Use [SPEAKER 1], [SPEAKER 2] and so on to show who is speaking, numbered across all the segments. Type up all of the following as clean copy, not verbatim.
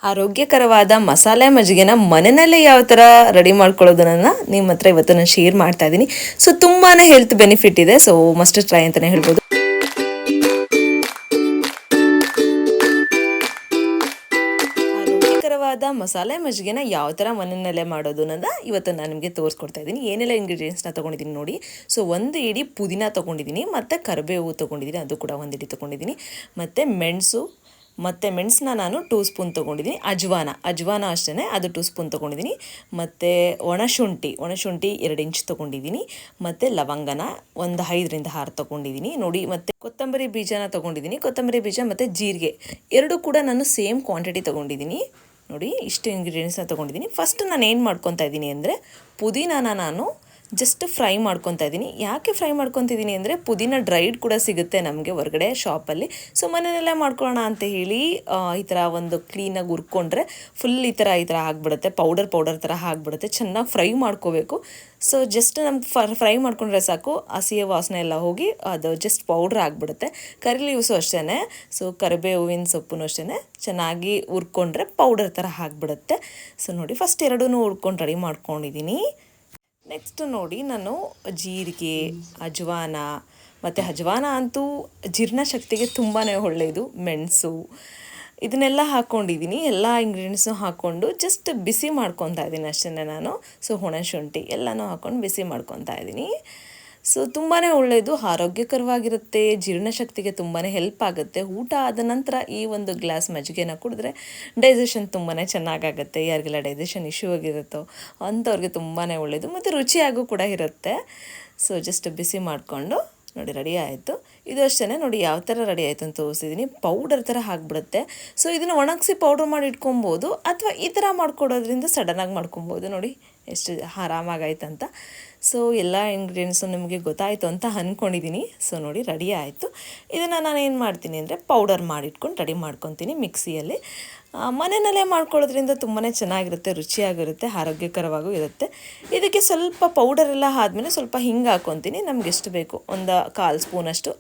[SPEAKER 1] ಆರೋಗ್ಯಕರವಾದ ಮಸಾಲೆ ಮಜ್ಜಿಗೆನ ಮನೆಯಲ್ಲೇ ಯಾವ ಥರ ರೆಡಿ ಮಾಡ್ಕೊಳ್ಳೋದನ್ನ ನಿಮ್ಮ ಹತ್ರ ಇವತ್ತು ನಾನು ಶೇರ್ ಮಾಡ್ತಾ ಇದ್ದೀನಿ. ಸೊ ತುಂಬಾ ಹೆಲ್ತ್ ಬೆನಿಫಿಟ್ ಇದೆ. ಸೊ ಮಸ್ಟ್ ಟ್ರೈ ಅಂತಲೇ ಹೇಳ್ಬೋದು. ಆರೋಗ್ಯಕರವಾದ ಮಸಾಲೆ ಮಜ್ಜಿಗೆನ ಯಾವ ಥರ ಮನೆಯಲ್ಲೇ ಮಾಡೋದು ಅನ್ನೋದ ಇವತ್ತು ನಾನು ನಿಮಗೆ ತೋರಿಸ್ಕೊಡ್ತಾ ಇದ್ದೀನಿ. ಏನೆಲ್ಲ ಇಂಗ್ರೀಡಿಯೆಂಟ್ಸ್ನ ತೊಗೊಂಡಿದ್ದೀನಿ ನೋಡಿ. ಸೊ ಒಂದು ಇಡೀ ಪುದೀನ ತೊಗೊಂಡಿದ್ದೀನಿ, ಮತ್ತು ಕರಿಬೇವು ತೊಗೊಂಡಿದ್ದೀನಿ, ಅದು ಕೂಡ ಒಂದು ಇಡೀ ತೊಗೊಂಡಿದ್ದೀನಿ, ಮತ್ತು ಮೆಣಸು, ಮತ್ತು ಮೆಣಸನ್ನ ನಾನು 2 ಸ್ಪೂನ್ ತೊಗೊಂಡಿದ್ದೀನಿ. ಅಜ್ವಾನ ಅಷ್ಟೇ, ಅದು 2 ಸ್ಪೂನ್ ತೊಗೊಂಡಿದ್ದೀನಿ. ಮತ್ತು ಒಣಶುಂಠಿ 2 ಇಂಚ್ ತೊಗೊಂಡಿದ್ದೀನಿ. ಮತ್ತು ಲವಂಗನ ಒಂದು 5ರಿಂದ 6 ತೊಗೊಂಡಿದ್ದೀನಿ ನೋಡಿ. ಮತ್ತು ಕೊತ್ತಂಬರಿ ಬೀಜನ ತೊಗೊಂಡಿದ್ದೀನಿ. ಕೊತ್ತಂಬರಿ ಬೀಜ ಮತ್ತು ಜೀರಿಗೆ ಎರಡು ಕೂಡ ನಾನು ಸೇಮ್ ಕ್ವಾಂಟಿಟಿ ತೊಗೊಂಡಿದ್ದೀನಿ ನೋಡಿ. ಇಷ್ಟು ಇಂಗ್ರೀಡಿಯೆಂಟ್ಸ್ನ ತೊಗೊಂಡಿದ್ದೀನಿ. ಫಸ್ಟ್ ನಾನು ಏನು ಮಾಡ್ಕೊತಾ ಇದ್ದೀನಿ ಅಂದರೆ, ಪುದೀನಾನ ನಾನು ಜಸ್ಟ್ ಫ್ರೈ ಮಾಡ್ಕೊತಾ ಇದ್ದೀನಿ. ಯಾಕೆ ಫ್ರೈ ಮಾಡ್ಕೊತಿದ್ದೀನಿ ಅಂದರೆ, ಪುದೀನ ಡ್ರೈಡ್ ಕೂಡ ಸಿಗುತ್ತೆ ನಮಗೆ ಹೊರಗಡೆ ಶಾಪಲ್ಲಿ. ಸೊ ಮನೆಯಲ್ಲೇ ಮಾಡ್ಕೊಳ್ಳೋಣ ಅಂತ ಹೇಳಿ ಈ ಥರ ಒಂದು ಕ್ಲೀನಾಗಿ ಹುರ್ಕೊಂಡ್ರೆ ಫುಲ್ ಈ ಥರ ಆಗಿಬಿಡುತ್ತೆ, ಪೌಡರ್ ಥರ ಆಗಿಬಿಡುತ್ತೆ. ಚೆನ್ನಾಗಿ ಫ್ರೈ ಮಾಡ್ಕೋಬೇಕು. ಸೊ ಜಸ್ಟ್ ನಮ್ಗೆ ಫ್ರೈ ಮಾಡ್ಕೊಂಡ್ರೆ ಸಾಕು, ಹಸಿಯ ವಾಸನೆ ಎಲ್ಲ ಹೋಗಿ ಅದು ಜಸ್ಟ್ ಪೌಡ್ರ್ ಆಗಿಬಿಡುತ್ತೆ. ಕರಿ ಲೀವ್ಸು ಅಷ್ಟೇ, ಸೊ ಕರಿಬೇವಿನ ಸೊಪ್ಪು ಅಷ್ಟೇ ಚೆನ್ನಾಗಿ ಹುರ್ಕೊಂಡ್ರೆ ಪೌಡರ್ ಥರ ಆಗಿಬಿಡುತ್ತೆ. ಸೊ ನೋಡಿ, ಫಸ್ಟ್ ಎರಡೂ ಹುರ್ಕೊಂಡು ರೆಡಿ ಮಾಡ್ಕೊಂಡಿದ್ದೀನಿ. ನೆಕ್ಸ್ಟ್ ನೋಡಿ, ನಾನು ಜೀರಿಗೆ, ಅಜ್ವಾನ ಅಂತೂ ಜೀರ್ಣಶಕ್ತಿಗೆ ತುಂಬಾ ಒಳ್ಳೆಯದು. ಮೆಣಸು ಇದನ್ನೆಲ್ಲ ಹಾಕ್ಕೊಂಡಿದ್ದೀನಿ. ಎಲ್ಲ ಇಂಗ್ರೀಡಿಯೆಂಟ್ಸು ಹಾಕ್ಕೊಂಡು ಜಸ್ಟ್ ಬಿಸಿ ಮಾಡ್ಕೊತಾ ಇದ್ದೀನಿ ಅಷ್ಟೇ ನಾನು. ಸೊ ಒಣಶುಂಠಿ ಎಲ್ಲನೂ ಹಾಕ್ಕೊಂಡು ಬಿಸಿ ಮಾಡ್ಕೊತಾ ಇದ್ದೀನಿ. ಸೊ ತುಂಬಾ ಒಳ್ಳೆಯದು, ಆರೋಗ್ಯಕರವಾಗಿರುತ್ತೆ, ಜೀರ್ಣಶಕ್ತಿಗೆ ತುಂಬಾ ಹೆಲ್ಪ್ ಆಗುತ್ತೆ. ಊಟ ಆದ ನಂತರ ಈ ಒಂದು ಗ್ಲಾಸ್ ಮಜ್ಜಿಗೆನ ಕುಡಿದ್ರೆ ಡೈಜೆಷನ್ ತುಂಬಾ ಚೆನ್ನಾಗಾಗುತ್ತೆ. ಯಾರಿಗೆಲ್ಲ ಡೈಜೆಷನ್ ಇಶ್ಯೂ ಆಗಿರುತ್ತೋ ಅಂಥವ್ರಿಗೆ ತುಂಬಾ ಒಳ್ಳೆಯದು, ಮತ್ತು ರುಚಿಯಾಗೂ ಕೂಡ ಇರುತ್ತೆ. ಸೊ ಜಸ್ಟ್ ಬಿಸಿ ಮಾಡಿಕೊಂಡು ನೋಡಿ, ರೆಡಿ ಆಯಿತು. ಇದು ಅಷ್ಟೇ ನೋಡಿ, ಯಾವ ಥರ ರೆಡಿ ಆಯಿತು ಅಂತ ತೋರಿಸಿದ್ದೀನಿ. ಪೌಡರ್ ಥರ ಆಗಿಬಿಡುತ್ತೆ. ಸೊ ಇದನ್ನು ಒಣಗಿಸಿ ಪೌಡ್ರ್ ಮಾಡಿ ಇಟ್ಕೊಬೋದು, ಅಥವಾ ಈ ಥರ ಮಾಡ್ಕೊಡೋದ್ರಿಂದ ಸಡನ್ನಾಗಿ ಮಾಡ್ಕೊಬೋದು. ನೋಡಿ ಎಷ್ಟು ಆರಾಮಾಗೈತಂತ. ಸೊ ಎಲ್ಲ ಇಂಗ್ರೀಡಿಯೆಂಟ್ಸು ನಿಮಗೆ ಗೊತ್ತಾಯಿತು ಅಂತ ಅಂದ್ಕೊಂಡಿದ್ದೀನಿ. ಸೊ ನೋಡಿ, ರೆಡಿ ಆಯಿತು. ಇದನ್ನು ನಾನು ಏನು ಮಾಡ್ತೀನಿ ಅಂದರೆ, ಪೌಡರ್ ಮಾಡಿಟ್ಕೊಂಡು ರೆಡಿ ಮಾಡ್ಕೊತೀನಿ ಮಿಕ್ಸಿಯಲ್ಲಿ. ಮನೆಯಲ್ಲೇ ಮಾಡ್ಕೊಳ್ಳೋದ್ರಿಂದ ತುಂಬಾ ಚೆನ್ನಾಗಿರುತ್ತೆ, ರುಚಿಯಾಗಿರುತ್ತೆ, ಆರೋಗ್ಯಕರವಾಗೂ ಇರುತ್ತೆ. ಇದಕ್ಕೆ ಸ್ವಲ್ಪ ಪೌಡರೆಲ್ಲ ಆದಮೇಲೆ ಸ್ವಲ್ಪ ಹಿಂಗೆ ಹಾಕ್ಕೊತೀನಿ. ನಮ್ಗೆ ಎಷ್ಟು ಬೇಕು, ಒಂದು 1/4 ಸ್ಪೂನಷ್ಟು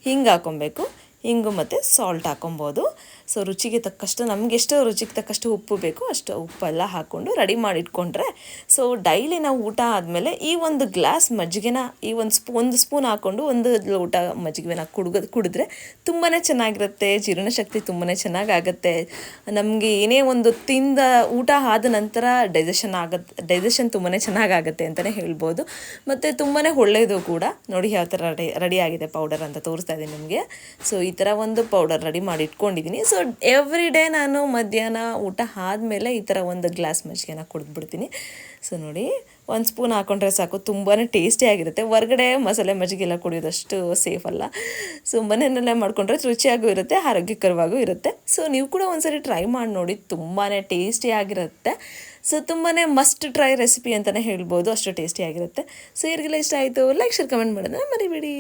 [SPEAKER 1] ಹಿಂಗೆ ಹಾಕ್ಕೊಬೇಕು. ಹಿಂಗು ಮತ್ತು ಸಾಲ್ಟ್ ಹಾಕ್ಕೊಬೋದು. ಸೊ ರುಚಿಗೆ ತಕ್ಕಷ್ಟು, ನಮಗೆಷ್ಟು ರುಚಿಗೆ ತಕ್ಕಷ್ಟು ಉಪ್ಪು ಬೇಕು ಅಷ್ಟು ಉಪ್ಪೆಲ್ಲ ಹಾಕ್ಕೊಂಡು ರೆಡಿ ಮಾಡಿಟ್ಕೊಂಡ್ರೆ, ಸೊ ಡೈಲಿ ನಾವು ಊಟ ಆದಮೇಲೆ ಈ ಒಂದು ಗ್ಲಾಸ್ ಮಜ್ಜಿಗೆನ ಈ ಒಂದು ಸ್ಪೂನ್ ಹಾಕ್ಕೊಂಡು ಒಂದು ಲೋಟ ಮಜ್ಜಿಗೆನ ಕುಡಿದ್ರೆ ತುಂಬಾ ಚೆನ್ನಾಗಿರುತ್ತೆ. ಜೀರ್ಣಶಕ್ತಿ ತುಂಬಾ ಚೆನ್ನಾಗಾಗುತ್ತೆ. ನಮಗೆ ಏನೇ ಒಂದು ಊಟ ಆದ ನಂತರ ಡೈಜೆಷನ್ ತುಂಬಾ ಚೆನ್ನಾಗಾಗುತ್ತೆ ಅಂತಲೇ ಹೇಳ್ಬೋದು. ಮತ್ತು ತುಂಬಾ ಒಳ್ಳೆಯದು ಕೂಡ. ನೋಡಿ ಯಾವ ಥರ ರೆಡಿ ಆಗಿದೆ ಪೌಡರ್ ಅಂತ ತೋರಿಸ್ತಾ ಇದ್ದೀನಿ ನಿಮಗೆ. ಸೊ ಈ ಥರ ಒಂದು ಪೌಡರ್ ರೆಡಿ ಮಾಡಿ ಇಟ್ಕೊಂಡಿದ್ದೀನಿ. ಸೊ ಎವ್ರಿ ಡೇ ನಾನು ಮಧ್ಯಾಹ್ನ ಊಟ ಆದಮೇಲೆ ಈ ಥರ ಒಂದು ಗ್ಲಾಸ್ ಮಜ್ಜಿಗೆನ ಕುಡಿದ್ಬಿಡ್ತೀನಿ. ಸೊ ನೋಡಿ, 1 ಸ್ಪೂನ್ ಹಾಕ್ಕೊಂಡ್ರೆ ಸಾಕು, ತುಂಬಾ ಟೇಸ್ಟಿಯಾಗಿರುತ್ತೆ. ಹೊರಗಡೆ ಮಸಾಲೆ ಮಜ್ಜಿಗೆಲ್ಲ ಕುಡಿಯೋದಷ್ಟು ಸೇಫ್ ಅಲ್ಲ. ಸೊ ಮನೆಯಲ್ಲೇ ಮಾಡಿಕೊಂಡ್ರೆ ರುಚಿಯಾಗೂ ಇರುತ್ತೆ, ಆರೋಗ್ಯಕರವಾಗೂ ಇರುತ್ತೆ. ಸೊ ನೀವು ಕೂಡ ಒಂದ್ಸರಿ ಟ್ರೈ ಮಾಡಿ ನೋಡಿ, ತುಂಬಾ ಟೇಸ್ಟಿಯಾಗಿರುತ್ತೆ. ಸೊ ತುಂಬಾ ಮಸ್ಟ್ ಟ್ರೈ ರೆಸಿಪಿ ಅಂತಲೇ ಹೇಳ್ಬೋದು, ಅಷ್ಟು ಟೇಸ್ಟಿಯಾಗಿರುತ್ತೆ. ಸೊ ಯಾರಿಗೆಲ್ಲ ಇಷ್ಟ ಆಯಿತು ಲೈಕ್, ಶೇರ್, ಕಮೆಂಟ್ ಮಾಡೋದನ್ನ ಮರಿಬೇಡಿ.